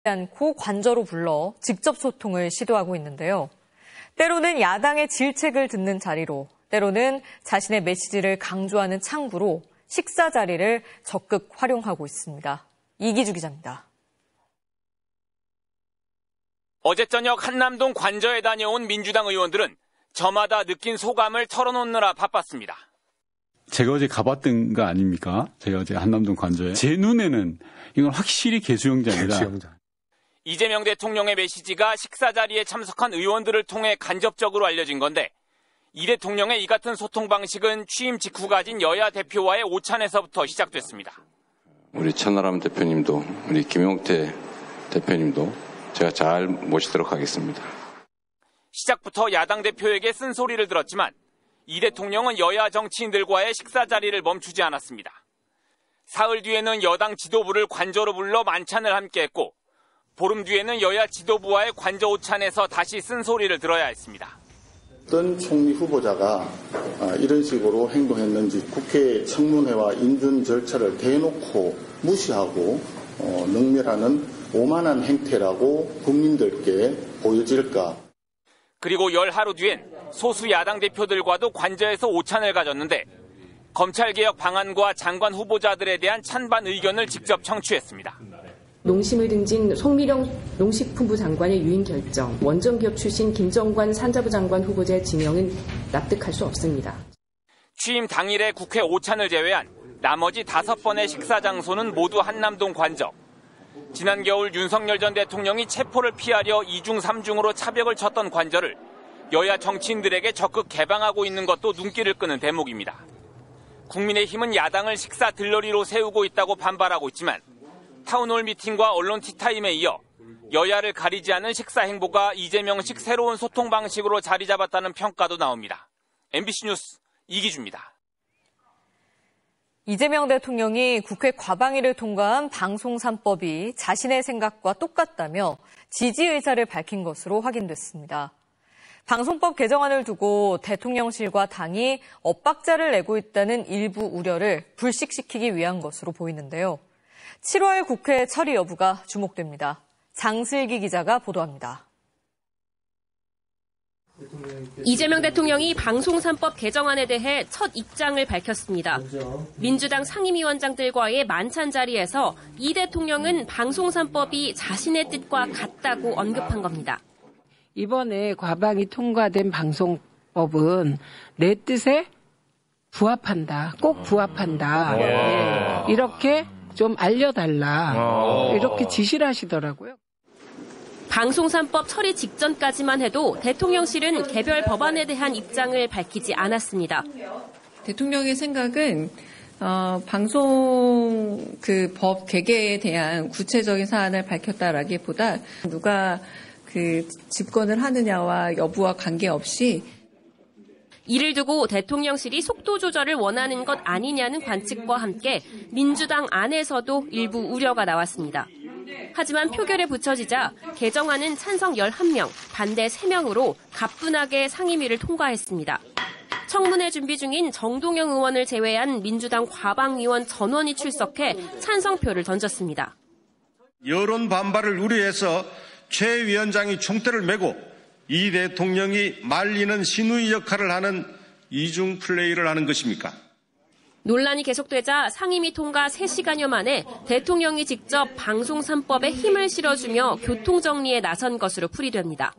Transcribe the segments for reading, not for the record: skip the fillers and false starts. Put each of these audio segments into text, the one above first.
않고 관저로 불러 직접 소통을 시도하고 있는데요. 때로는 야당의 질책을 듣는 자리로, 때로는 자신의 메시지를 강조하는 창구로 식사 자리를 적극 활용하고 있습니다. 이기주 기자입니다. 어제 저녁 한남동 관저에 다녀온 민주당 의원들은 저마다 느낀 소감을 털어놓느라 바빴습니다. 제가 어제 가봤던 거 아닙니까? 제가 어제 한남동 관저에. 제 눈에는 이건 확실히 개수영장이다. 이재명 대통령의 메시지가 식사 자리에 참석한 의원들을 통해 간접적으로 알려진 건데, 이 대통령의 이 같은 소통 방식은 취임 직후 가진 여야 대표와의 오찬에서부터 시작됐습니다. 우리 천하람 대표님도 우리 김용태 대표님도 제가 잘 모시도록 하겠습니다. 시작부터 야당 대표에게 쓴소리를 들었지만 이 대통령은 여야 정치인들과의 식사 자리를 멈추지 않았습니다. 사흘 뒤에는 여당 지도부를 관저로 불러 만찬을 함께했고, 보름 뒤에는 여야 지도부와의 관저 오찬에서 다시 쓴소리를 들어야 했습니다. 어떤 총리 후보자가 이런 식으로 행동했는지 국회 청문회와 인준 절차를 대놓고 무시하고 능멸하는 오만한 행태라고 국민들께 보여질까. 그리고 열 하루 뒤엔 소수 야당 대표들과도 관저에서 오찬을 가졌는데, 검찰개혁 방안과 장관 후보자들에 대한 찬반 의견을 직접 청취했습니다. 농심을 등진 송미령 농식품부 장관의 유임 결정, 원정기업 출신 김정관 산자부 장관 후보자의 지명은 납득할 수 없습니다. 취임 당일에 국회 오찬을 제외한 나머지 5번의 식사 장소는 모두 한남동 관저. 지난 겨울 윤석열 전 대통령이 체포를 피하려 2중 3중으로 차벽을 쳤던 관저를 여야 정치인들에게 적극 개방하고 있는 것도 눈길을 끄는 대목입니다. 국민의힘은 야당을 식사 들러리로 세우고 있다고 반발하고 있지만, 타운홀 미팅과 언론 티타임에 이어 여야를 가리지 않은 식사 행보가 이재명식 새로운 소통 방식으로 자리 잡았다는 평가도 나옵니다. MBC 뉴스 이기주입니다. 이재명 대통령이 국회 과방위를 통과한 방송 3법이 자신의 생각과 똑같다며 지지 의사를 밝힌 것으로 확인됐습니다. 방송법 개정안을 두고 대통령실과 당이 엇박자를 내고 있다는 일부 우려를 불식시키기 위한 것으로 보이는데요. 7월 국회 처리 여부가 주목됩니다. 장슬기 기자가 보도합니다. 이재명 대통령이 방송 3법 개정안에 대해 첫 입장을 밝혔습니다. 민주당 상임위원장들과의 만찬 자리에서 이 대통령은 방송 3법이 자신의 뜻과 같다고 언급한 겁니다. 이번에 과방위 통과된 방송법은 내 뜻에 부합한다. 꼭 부합한다. 네. 이렇게 좀 알려달라. 이렇게 지시를 하시더라고요. 방송 3법 처리 직전까지만 해도 대통령실은 개별 법안에 대한 입장을 밝히지 않았습니다. 대통령의 생각은 방송 법 개개에 대한 구체적인 사안을 밝혔다라기보다 누가 집권을 하느냐와 여부와 관계없이 이를 두고 대통령실이 속도 조절을 원하는 것 아니냐는 관측과 함께 민주당 안에서도 일부 우려가 나왔습니다. 하지만 표결에 붙여지자 개정안은 찬성 11명, 반대 3명으로 가뿐하게 상임위를 통과했습니다. 청문회 준비 중인 정동영 의원을 제외한 민주당 과방위원 전원이 출석해 찬성표를 던졌습니다. 여론 반발을 우려해서 최 위원장이 총대를 메고 이 대통령이 말리는 신우이 역할을 하는 이중 플레이를 하는 것입니까? 논란이 계속되자 상임위 통과 3시간여 만에 대통령이 직접 방송 3법에 힘을 실어주며 교통정리에 나선 것으로 풀이됩니다.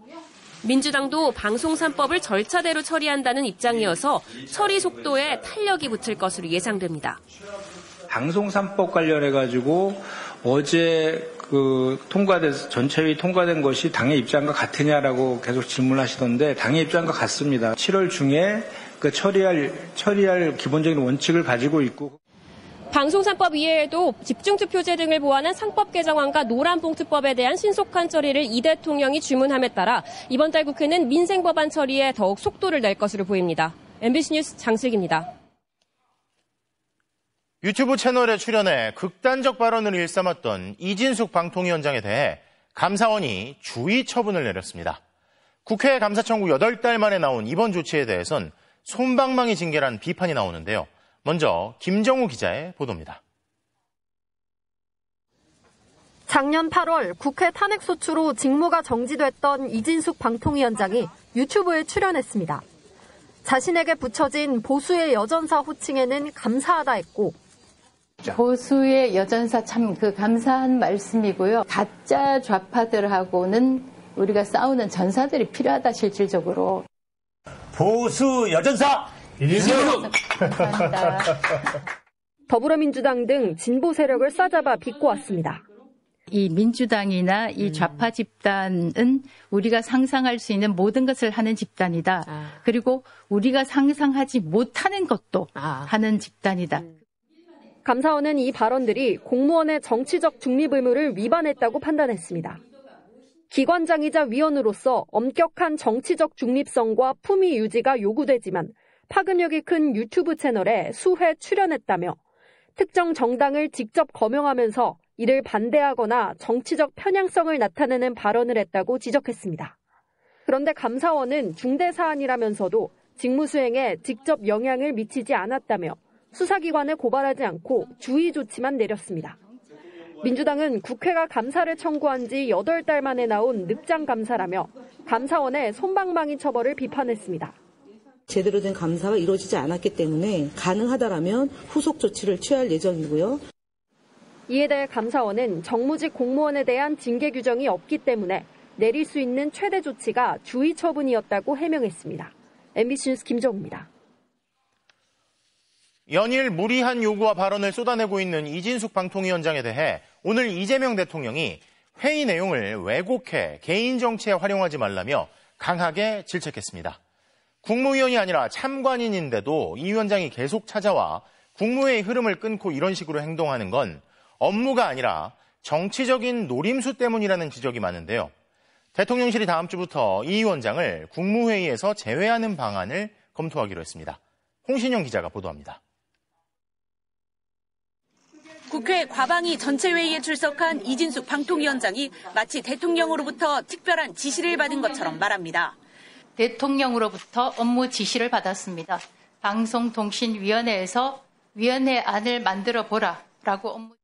민주당도 방송 3법을 절차대로 처리한다는 입장이어서 처리 속도에 탄력이 붙을 것으로 예상됩니다. 방송 3법 관련해가지고 어제 통과돼서 전체위 통과된 것이 당의 입장과 같으냐라고 계속 질문하시던데 당의 입장과 같습니다. 7월 중에 처리할 기본적인 원칙을 가지고 있고. 방송 3법 이외에도 집중투표제 등을 보완한 상법 개정안과 노란봉투법에 대한 신속한 처리를 이 대통령이 주문함에 따라 이번 달 국회는 민생법안 처리에 더욱 속도를 낼 것으로 보입니다. MBC 뉴스 장슬기입니다. 유튜브 채널에 출연해 극단적 발언을 일삼았던 이진숙 방통위원장에 대해 감사원이 주의 처분을 내렸습니다. 국회 감사 청구 8달 만에 나온 이번 조치에 대해선 솜방망이 징계란 비판이 나오는데요. 먼저 김정우 기자의 보도입니다. 작년 8월 국회 탄핵소추로 직무가 정지됐던 이진숙 방통위원장이 유튜브에 출연했습니다. 자신에게 붙여진 보수의 여전사 호칭에는 감사하다 했고, 보수의 여전사 참 감사한 말씀이고요. 가짜 좌파들하고는 우리가 싸우는 전사들이 필요하다, 실질적으로. 보수 여전사 이진숙! 감사합니다. 더불어민주당 등 진보 세력을 싸잡아 비꼬았습니다. 이 민주당이나 이 좌파 집단은 우리가 상상할 수 있는 모든 것을 하는 집단이다. 그리고 우리가 상상하지 못하는 것도 하는 집단이다. 감사원은 이 발언들이 공무원의 정치적 중립 의무를 위반했다고 판단했습니다. 기관장이자 위원으로서 엄격한 정치적 중립성과 품위 유지가 요구되지만 파급력이 큰 유튜브 채널에 수회 출연했다며 특정 정당을 직접 거명하면서 이를 반대하거나 정치적 편향성을 나타내는 발언을 했다고 지적했습니다. 그런데 감사원은 중대 사안이라면서도 직무 수행에 직접 영향을 미치지 않았다며 수사기관에 고발하지 않고 주의 조치만 내렸습니다. 민주당은 국회가 감사를 청구한 지 8달 만에 나온 늑장 감사라며 감사원의 솜방망이 처벌을 비판했습니다. 제대로 된 감사가 이루어지지 않았기 때문에 가능하다라면 후속 조치를 취할 예정이고요. 이에 대해 감사원은 정무직 공무원에 대한 징계 규정이 없기 때문에 내릴 수 있는 최대 조치가 주의 처분이었다고 해명했습니다. MBC 뉴스 김정우입니다. 연일 무리한 요구와 발언을 쏟아내고 있는 이진숙 방통위원장에 대해 오늘 이재명 대통령이 회의 내용을 왜곡해 개인 정치에 활용하지 말라며 강하게 질책했습니다. 국무위원이 아니라 참관인인데도 이 위원장이 계속 찾아와 국무회의 흐름을 끊고 이런 식으로 행동하는 건 업무가 아니라 정치적인 노림수 때문이라는 지적이 많은데요. 대통령실이 다음 주부터 이 위원장을 국무회의에서 제외하는 방안을 검토하기로 했습니다. 홍신영 기자가 보도합니다. 국회 과방위 전체회의에 출석한 이진숙 방통위원장이 마치 대통령으로부터 특별한 지시를 받은 것처럼 말합니다. 대통령으로부터 업무 지시를 받았습니다. 방송통신위원회에서 위원회 안을 만들어 보라라고 업무.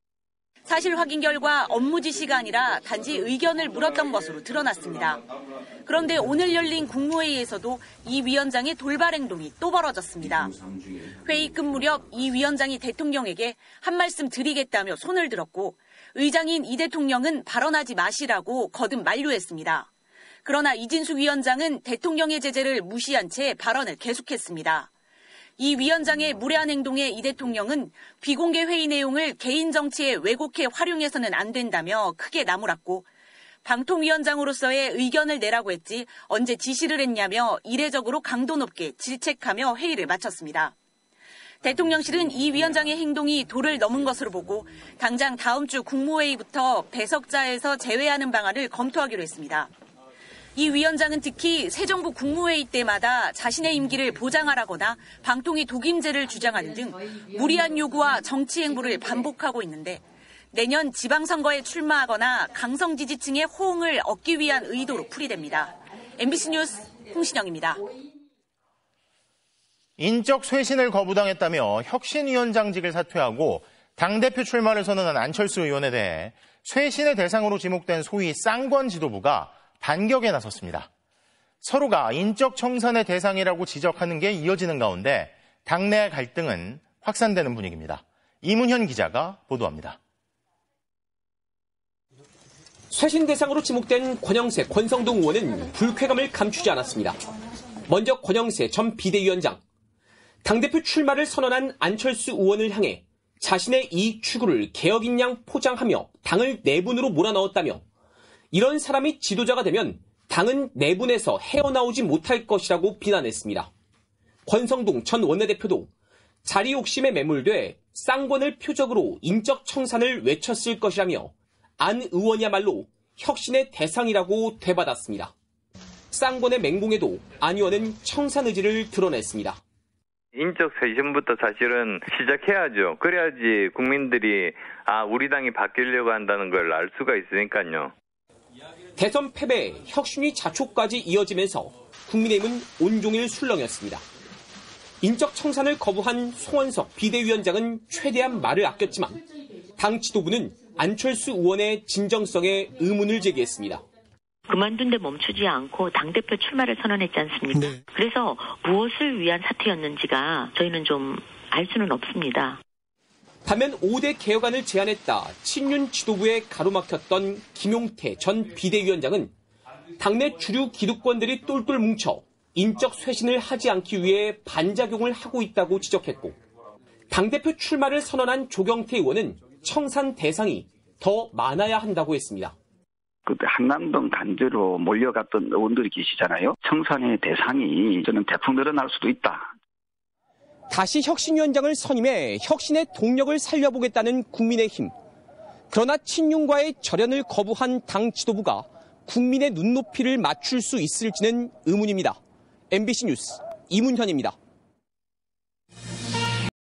사실 확인 결과 업무 지시가 아니라 단지 의견을 물었던 것으로 드러났습니다. 그런데 오늘 열린 국무회의에서도 이 위원장의 돌발 행동이 또 벌어졌습니다. 회의 끝 무렵 이 위원장이 대통령에게 한 말씀 드리겠다며 손을 들었고 의장인 이 대통령은 발언하지 마시라고 거듭 만류했습니다. 그러나 이진숙 위원장은 대통령의 제재를 무시한 채 발언을 계속했습니다. 이 위원장의 무례한 행동에 이 대통령은 비공개 회의 내용을 개인 정치에 왜곡해 활용해서는 안 된다며 크게 나무랐고 방통위원장으로서의 의견을 내라고 했지 언제 지시를 했냐며 이례적으로 강도 높게 질책하며 회의를 마쳤습니다. 대통령실은 이 위원장의 행동이 도를 넘은 것으로 보고 당장 다음 주 국무회의부터 배석자에서 제외하는 방안을 검토하기로 했습니다. 이 위원장은 특히 새 정부 국무회의 때마다 자신의 임기를 보장하라거나 방통위 독임제를 주장하는 등 무리한 요구와 정치 행보를 반복하고 있는데 내년 지방선거에 출마하거나 강성 지지층의 호응을 얻기 위한 의도로 풀이됩니다. MBC 뉴스 홍신영입니다. 인적 쇄신을 거부당했다며 혁신위원장직을 사퇴하고 당대표 출마를 선언한 안철수 의원에 대해 쇄신의 대상으로 지목된 소위 쌍권 지도부가 반격에 나섰습니다. 서로가 인적 청산의 대상이라고 지적하는 게 이어지는 가운데 당내 갈등은 확산되는 분위기입니다. 이문현 기자가 보도합니다. 쇄신 대상으로 지목된 권영세, 권성동 의원은 불쾌감을 감추지 않았습니다. 먼저 권영세 전 비대위원장. 당대표 출마를 선언한 안철수 의원을 향해 자신의 이익 추구를 개혁인 양 포장하며 당을 내분으로 몰아넣었다며 이런 사람이 지도자가 되면 당은 내분에서 헤어나오지 못할 것이라고 비난했습니다. 권성동 전 원내대표도 자리 욕심에 매몰돼 쌍권을 표적으로 인적 청산을 외쳤을 것이라며 안 의원이야말로 혁신의 대상이라고 되받았습니다. 쌍권의 맹공에도 안 의원은 청산 의지를 드러냈습니다. 인적 쇄신부터 사실은 시작해야죠. 그래야지 국민들이 우리 당이 바뀌려고 한다는 걸 알 수가 있으니까요. 대선 패배에 혁신위 자초까지 이어지면서 국민의힘은 온종일 술렁였습니다. 인적 청산을 거부한 송원석 비대위원장은 최대한 말을 아꼈지만 당 지도부는 안철수 의원의 진정성에 의문을 제기했습니다. 그만둔 데 멈추지 않고 당대표 출마를 선언했지 않습니까? 네. 그래서 무엇을 위한 사퇴였는지가 저희는 좀 알 수는 없습니다. 반면 5대 개혁안을 제안했다 친윤 지도부에 가로막혔던 김용태 전 비대위원장은 당내 주류 기득권들이 똘똘 뭉쳐 인적 쇄신을 하지 않기 위해 반작용을 하고 있다고 지적했고 당대표 출마를 선언한 조경태 의원은 청산 대상이 더 많아야 한다고 했습니다. 그때 한남동 단지로 몰려갔던 의원들이 계시잖아요. 청산의 대상이 저는 대폭 늘어날 수도 있다. 다시 혁신위원장을 선임해 혁신의 동력을 살려보겠다는 국민의힘. 그러나 친윤과의 절연을 거부한 당 지도부가 국민의 눈높이를 맞출 수 있을지는 의문입니다. MBC 뉴스 이문현입니다.